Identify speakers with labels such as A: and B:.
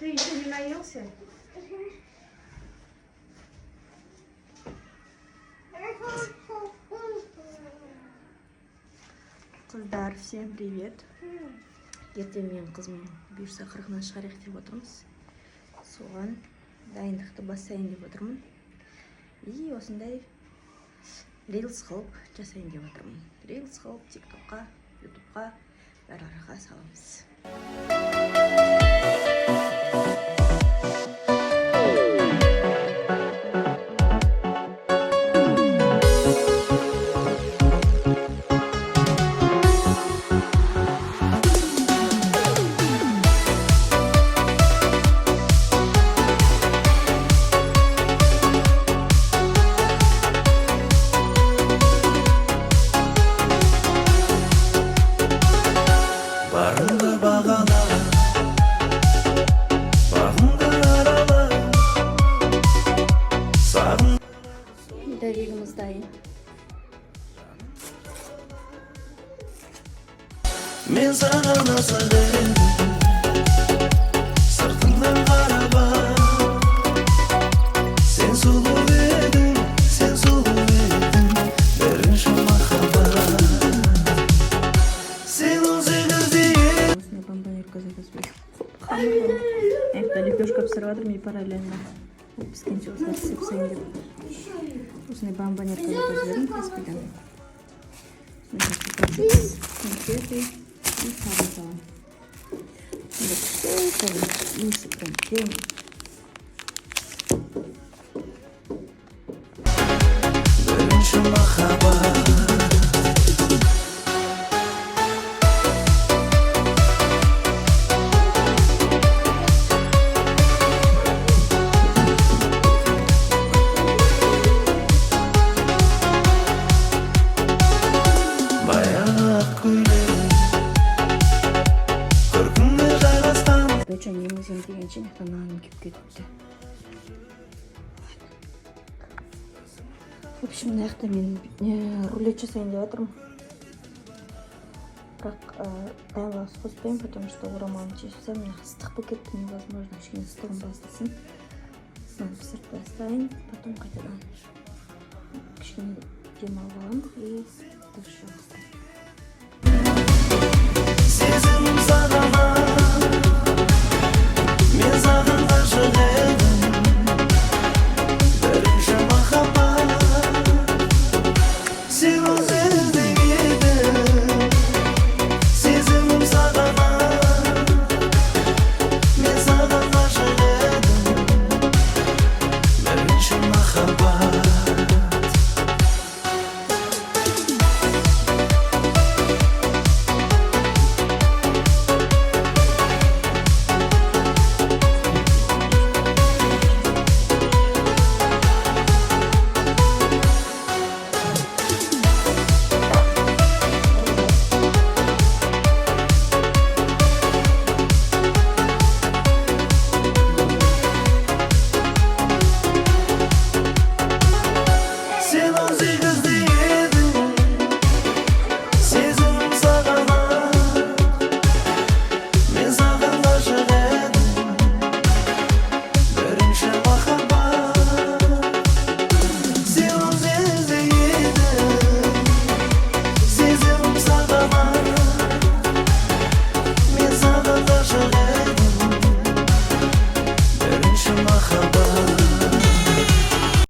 A: Ты еще не наелся? Қыздар, всем привет. Ертең мен қызым бұйырса қырқынан шығарайық деп отырмыз. Соған дайындықты бастайын деп отырмын. И осындай рилс қылып жасайын деп отырмын. Рилс қылып TikTokқа, YouTubeқа бәрі саламыз. Медовигіміз дайын.
B: Мен саған асыл едім, сыртыңнан қарап сен сұлу едің, бірінші махаббат. Сен өзіңіздей.
A: Осындай бомбонерка заказываю. Это лепешка обсерватором и параллельно. Пискенче осылар сепсайын деп. Осындай бомбонерка заказываем. Поспедан. Конфеты и сало. И прям крем.
B: Бірінші махаббат.
A: Доча лимузин дегенше наным кеп кетті. В общем, мына жақта мен рулет жасайын деп жатырмын. Бірақ дайындауға қоспаймын, потому что орамалын шешсем, мына ыстық болып кетті, невозможно, кішкене ыстығын бастасын. Мынаны пісіріп тастайын, потом қайтадан кішкене демалып аламын и дұрыс